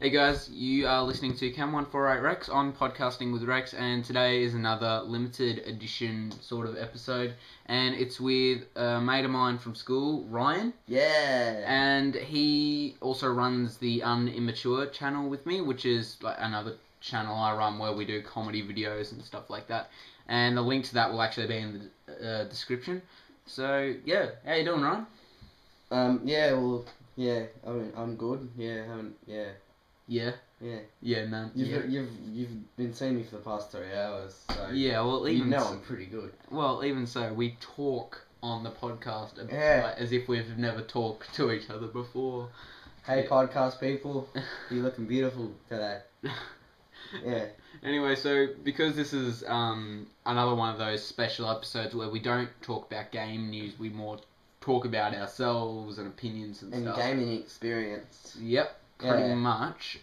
Hey guys, you are listening to Cam148 Rex on Podcasting with Rex, and today is another limited edition sort of episode, and it's with a mate of mine from school, Ryan. Yeah. And he also runs the UNIMMATUR channel with me, which is like another channel I run where we do comedy videos and stuff like that. And the link to that will actually be in the description. So yeah, how you doing, Ryan? I'm good. Yeah, man. You've been seeing me for the past 3 hours, so yeah. Well, even I'm pretty good. Well, even so, we talk on the podcast Yeah. as if we've never talked to each other before. Hey, podcast people, you're looking beautiful today. Yeah. Anyway, so because this is another one of those special episodes where we don't talk about game news, we more talk about ourselves and opinions and stuff. And gaming experience. Yep, pretty much.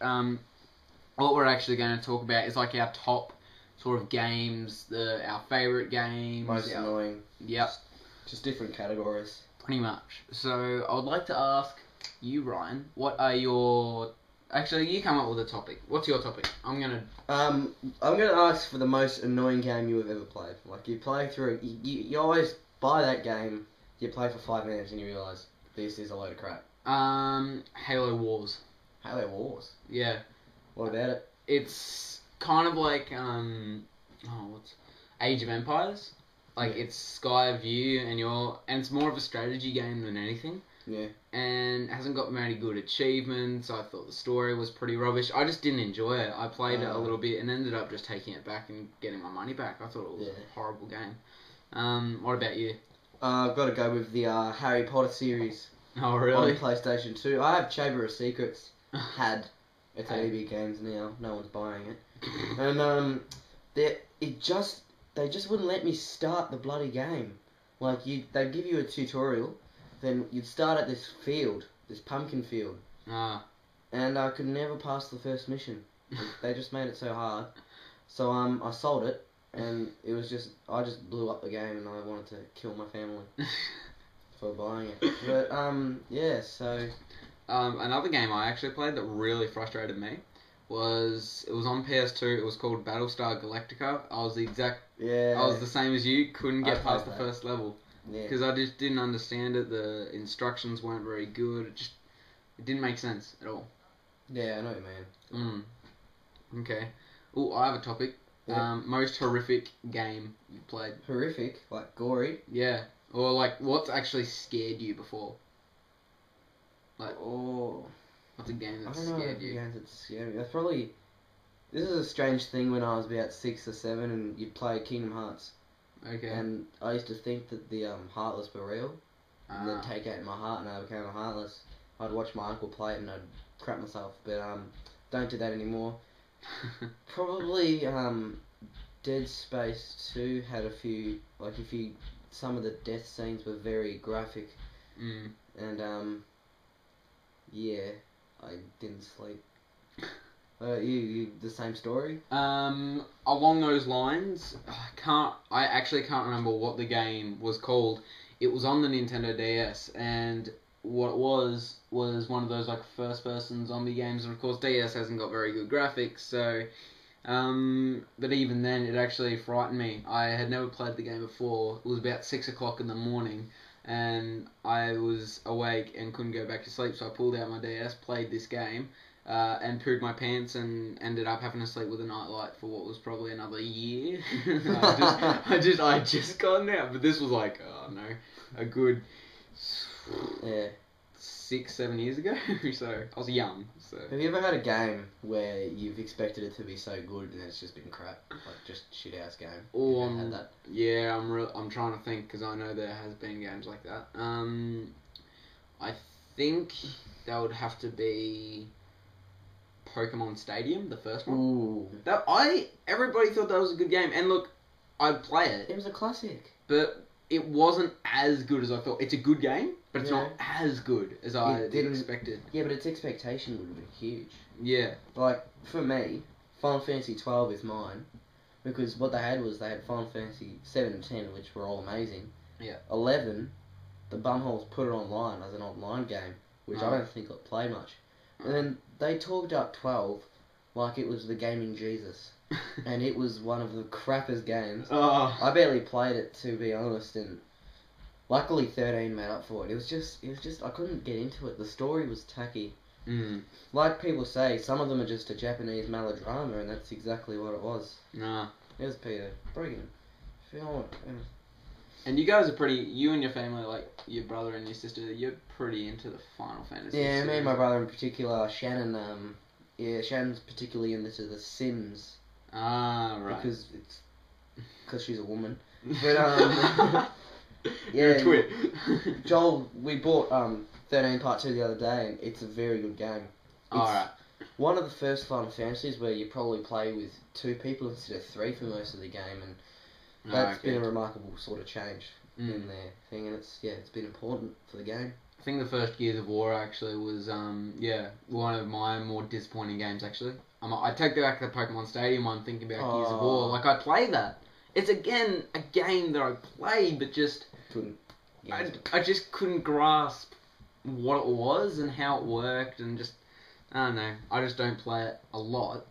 What we're actually going to talk about is like our top sort of games, our favourite games. Most annoying. Yep. Just different categories. Pretty much. So I would like to ask you, Ryan, what are your... Actually, you come up with a topic. What's your topic? I'm gonna ask for the most annoying game you have ever played. Like, you play through... You always buy that game, you play for 5 minutes and you realise this is a load of crap. Halo Wars. Halo Wars? Yeah. What about it? It's kind of like, what's... Age of Empires. Like, it's Sky View, and it's more of a strategy game than anything. Yeah. And hasn't got many good achievements. I thought the story was pretty rubbish. I just didn't enjoy it. I played it a little bit and ended up just taking it back and getting my money back. I thought it was a horrible game. What about you? I've got to go with the Harry Potter series. Oh, really? On PlayStation 2. I have Chamber of Secrets. It's EB Games now. No one's buying it. And they just wouldn't let me start the bloody game. Like, they'd give you a tutorial. Then you'd start at this field, this pumpkin field. And I could never pass the first mission. They just made it so hard. So I sold it, and it was I just blew up the game, and I wanted to kill my family for buying it. But so another game I actually played that really frustrated me was on PS2. It was called Battlestar Galactica. I was the same as you. Couldn't get past the first level. Because I just didn't understand it. The instructions weren't very good. It didn't make sense at all. Yeah, I know what you mean. Okay. Oh, I have a topic. Yeah. Most horrific game you played. Horrific? Like gory? Yeah. Or like, what's actually scared you before? Like, what's a game that scared you? Games that scared me. That's probably... This is a strange thing when I was about 6 or 7 and you'd play Kingdom Hearts. Okay. And I used to think that the Heartless were real. And they'd take out my heart and I became a Heartless. I'd watch my uncle play it and I'd crap myself. But don't do that anymore. Probably Dead Space 2 had a few... Like, some of the death scenes were very graphic. And I didn't sleep. You the same story? Along those lines, I actually can't remember what the game was called. It was on the Nintendo DS, and what it was one of those like first-person zombie games, and of course DS hasn't got very good graphics, so but even then it actually frightened me. I had never played the game before. It was about 6 o'clock in the morning, and I was awake and couldn't go back to sleep, so I pulled out my DS, played this game, and pooed my pants and ended up having to sleep with a nightlight for what was probably another year. I just gotten out, but this was like, a good 6-7 years ago. So I was young. So have you ever had a game where you've expected it to be so good and it's just been crap, like just shit ass game? Had that? Yeah, I'm trying to think because I know there has been games like that. I think that would have to be Pokemon Stadium, the first one. Ooh. Everybody thought that was a good game, and look, I'd play it. It was a classic. But it wasn't as good as I thought. It's a good game, but it's not as good as I expected. Yeah, but its expectation would have been huge. Yeah. Like, for me, Final Fantasy 12 is mine, because what they had Final Fantasy 7 and 10, which were all amazing. Yeah. 11, the bumholes put it online as an online game, which I don't think got played much. And then they talked up 12 like it was the gaming Jesus. And it was one of the crappiest games. Oh. I barely played it, to be honest, and luckily 13 made up for it. It was just, I couldn't get into it. The story was tacky. Mm. Like people say, some of them are just a Japanese melodrama, and that's exactly what it was. Nah. Here's Peter. Bring him. And you guys are pretty, you and your family, like your brother and your sister, you're pretty into the Final Fantasy Yeah, series. me and my brother in particular, Shannon, Shannon's particularly into The Sims. Ah, right. Because she's a woman. But, You're a yeah, twit. Joel, we bought 13 Part 2 the other day, and it's a very good game. Alright. One of the first Final Fantasies where you probably play with 2 people instead of 3 for most of the game, and that's been a remarkable sort of change in their thing, and it's been important for the game. I think the first Gears of War actually was, one of my more disappointing games actually. I take back the Pokemon Stadium one thinking about Gears of War. Like, I play that. It's again a game that I played, but just I just couldn't grasp what it was and how it worked, and just, I don't know. I just don't play it a lot.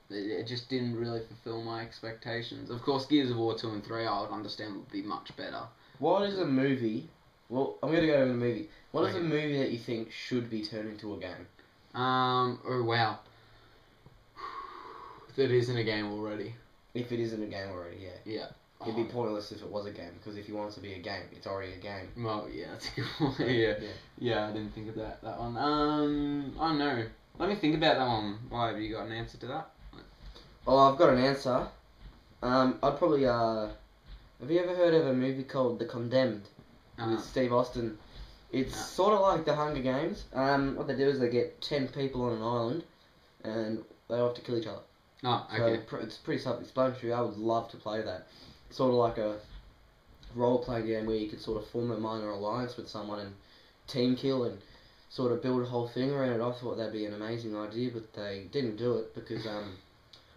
It just didn't really fulfill my expectations. Of course, Gears of War 2 and 3 I would understand would be much better. What is a movie? Well, I'm going to go over the movie. What is a movie that you think should be turned into a game? Oh wow. That isn't a game already. If it isn't a game already, yeah. Yeah. It'd be pointless if it was a game, because if you want it to be a game, it's already a game. Well, yeah, that's a good point. Yeah, I didn't think of that one. I don't know. Let me think about that one. Why, have you got an answer to that? Oh, I've got an answer. I'd probably, have you ever heard of a movie called The Condemned? With Steve Austin. It's sort of like the Hunger Games. What they do is they get 10 people on an island, and they all have to kill each other. Oh, okay. So it's pretty self-explanatory. I would love to play that. Sort of like a role-playing game where you could sort of form a minor alliance with someone and team kill and sort of build a whole thing around it. I thought that'd be an amazing idea, but they didn't do it because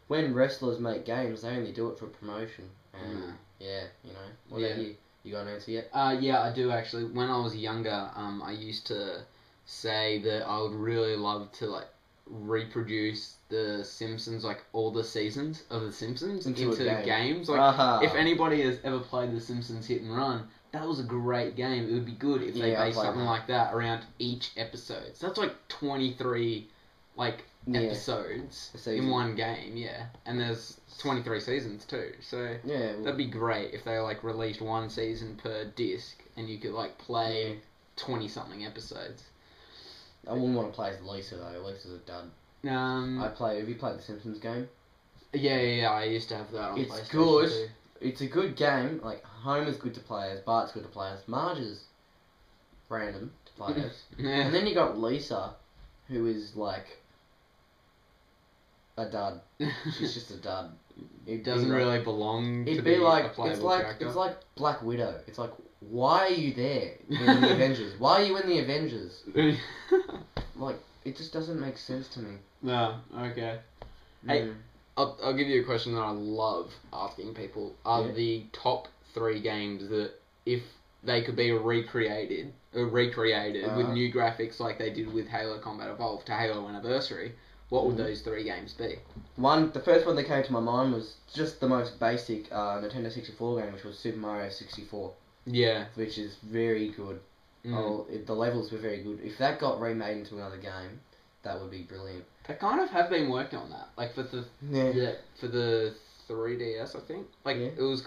when wrestlers make games, they only do it for promotion. And yeah, you know. What about you? You got an answer yet? Yeah, I do actually. When I was younger, I used to say that I would really love to like reproduce the Simpsons, like all the seasons of the Simpsons into games. Like if anybody has ever played the Simpsons Hit and Run, that was a great game. It would be good if they based something like that around each episode. So that's like 23 episodes in one game, and there's 23 seasons too, so that'd be great if they like released one season per disc and you could like play 20 something episodes. I wouldn't want to play as Lisa though. Lisa's a dud. Have you played the Simpsons game? Yeah, I used to have that on PlayStation. It's good. Too. It's a good game. Like, Homer's good to play as, Bart's good to play as, Marge is random to play as. And then you got Lisa, who is like a dud. She's just a dud. It doesn't really belong to be like, a playable character. It's like Black Widow. It's like, why are you there in the Avengers? Why are you in the Avengers? Like, it just doesn't make sense to me. No, okay. Hey, I'll give you a question that I love asking people. Are the top 3 games that, if they could be recreated with new graphics like they did with Halo Combat Evolved to Halo Anniversary, what would those 3 games be? The first one that came to my mind was just the most basic Nintendo 64 game, which was Super Mario 64. Yeah. Which is very good. The levels were very good. If that got remade into another game, that would be brilliant. They kind of have been working on that, like for the for the 3DS, I think. Like it was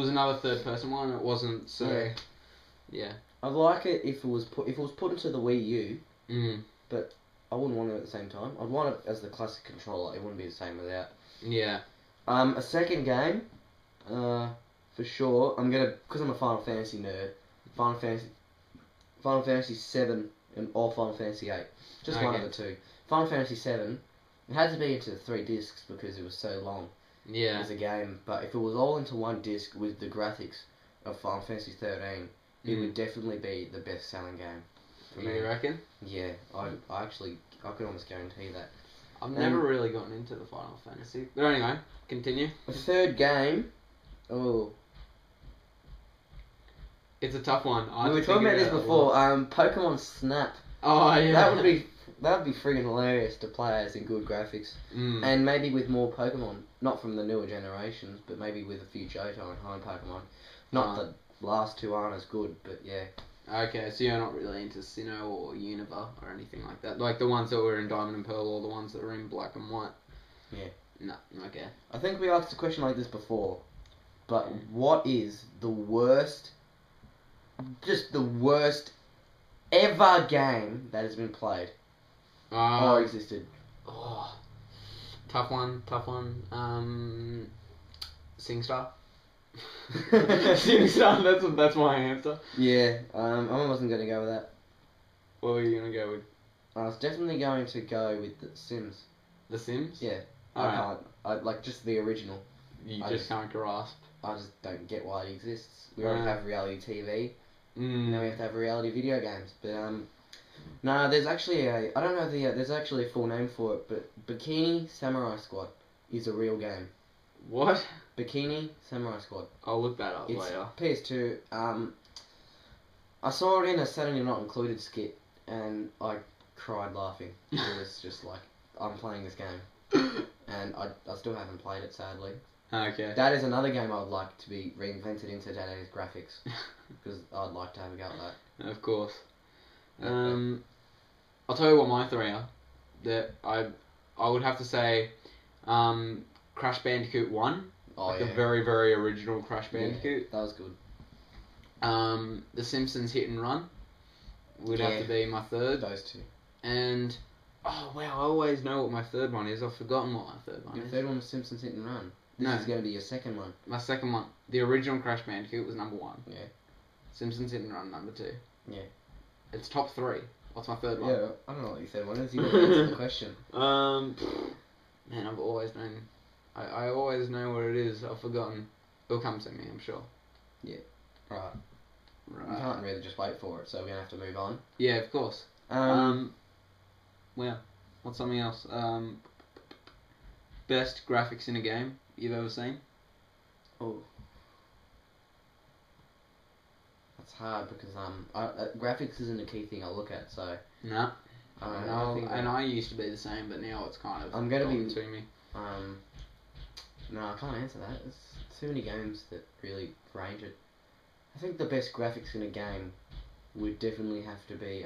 another third person one. It wasn't so. Yeah. I'd like it if it was put into the Wii U. But I wouldn't want it at the same time. I'd want it as the classic controller. It wouldn't be the same without. Yeah. A second game, for sure. Because I'm a Final Fantasy nerd. Final Fantasy 7 or Final Fantasy 8. Just one of the two. Final Fantasy 7, it had to be into 3 discs because it was so long as a game. But if it was all into one disc with the graphics of Final Fantasy 13, it would definitely be the best selling game for me. You reckon? Yeah, I could almost guarantee that. I've never really gotten into the Final Fantasy. But anyway, continue. A third game. Oh. It's a tough one. We were talking about this before. Pokemon Snap. Oh, yeah. That would be that'd be friggin' hilarious to play as in good graphics. And maybe with more Pokemon. Not from the newer generations, but maybe with a few Johto and High Pokemon. Not the last two aren't as good, but yeah. Okay, so you're not really into Sinnoh or Unova or anything like that? Like the ones that were in Diamond and Pearl or the ones that were in Black and White? Yeah. No, okay. I think we asked a question like this before, but what is the worst, just the worst ever game that has been played or existed? Oh, tough one. SingStar. SingStar, that's my answer. Yeah, I wasn't going to go with that. What were you going to go with? I was definitely going to go with The Sims. The Sims? Yeah. Alright. I like just the original. You just can't grasp. I just don't get why it exists. We already have reality TV. Now we have to have reality video games. But no, there's actually there's actually a full name for it. But Bikini Samurai Squad is a real game. What? Bikini Samurai Squad. I'll look that up later. PS2. I saw it in a Saturday Not Included skit, and I cried laughing. It was just like, I'm playing this game. And I still haven't played it, sadly. Okay. That is another game I would like to be reinvented into today's graphics. Because I'd like to have a go at that. Of course. I'll tell you what my three are. That I would have to say Crash Bandicoot 1. The very, very original Crash Bandicoot. Yeah, that was good. The Simpsons Hit and Run would have to be my third. Those two. And, oh wow, I always know what my third one is. I've forgotten what my third one is. Your third one was Simpsons Hit and Run. This is going to be your second one. My second one. The original Crash Bandicoot was number 1. Yeah. Simpsons Hit and Run number 2. Yeah. It's top 3. What's my third one? Yeah, I don't know what your third one is. You gotta answer the question. Man, I've always known. I always know what it is. I've forgotten. It'll come to me, I'm sure. Yeah. Right. We can't really just wait for it, so we're gonna have to move on. Yeah, of course. Well, what's something else? Best graphics in a game you've ever seen? Oh. That's hard because graphics isn't a key thing I look at, so. No. I used to be the same, but now it's kind of. I'm gonna be to me. No, I can't answer that. There's too many games that really range it. I think the best graphics in a game would definitely have to be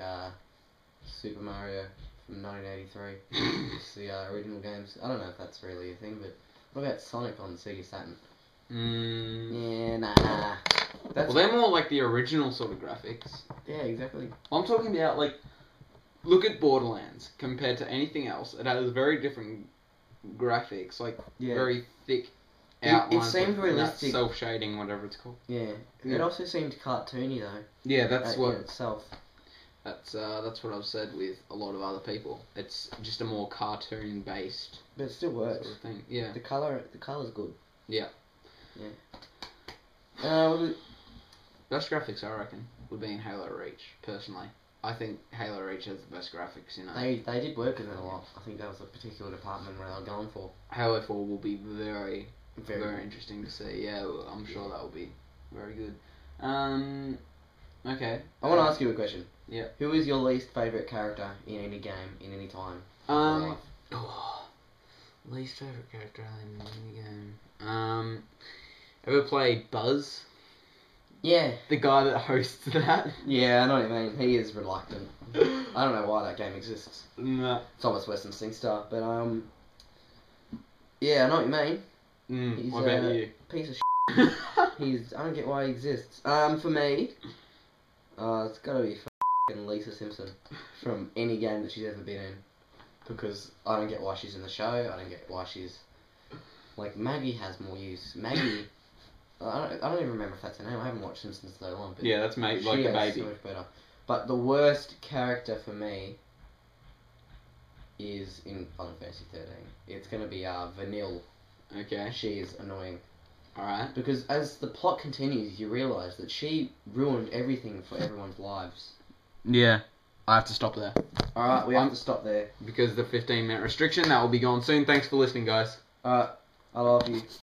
Super Mario from 1983. It's the original games. I don't know if that's really a thing, but what about Sonic on Sega Saturn? Yeah, nah. Well, they're more like the original sort of graphics. Yeah, exactly. I'm talking about, like, look at Borderlands compared to anything else. It has very different graphics, like very thick outlines. It seemed realistic. Self-shading, whatever it's called. Yeah. It also seemed cartoony though. Yeah, that's what itself. That's what I've said with a lot of other people. It's just a more cartoon-based. But it still works. Sort of thing. Yeah. The color's good. Yeah. Yeah. Best graphics, I reckon, would be in Halo Reach. Personally, I think Halo Reach has the best graphics. You know. They did work in it a lot. I think that was a particular department where they were going for. Halo 4 will be very interesting to see. Yeah, I'm sure that will be very good. Okay. I want to ask you a question. Yeah. Who is your least favourite character in any game, in any time? Least favourite character in any game. Ever played Buzz? Yeah. The guy that hosts that? Yeah, I know what you mean. He is reluctant. I don't know why that game exists. No. It's almost worse than SingStar, but yeah, I know what you mean. He's what about you? Piece of shit. I don't get why he exists. For me, it's gotta be f***ing Lisa Simpson from any game that she's ever been in, because I don't get why she's in the show. I don't get why she's like Maggie has more use. Maggie, I don't even remember if that's her name. I haven't watched Simpsons so long. But yeah, that's like the baby. So much better. But the worst character for me is in Final Fantasy 13. It's gonna be Vanille. Okay. She is annoying. Alright. Because as the plot continues, you realise that she ruined everything for everyone's lives. Yeah. I have to stop there. Alright, we have to stop there. Because the 15-minute restriction, that will be gone soon. Thanks for listening, guys. Alright, I love you.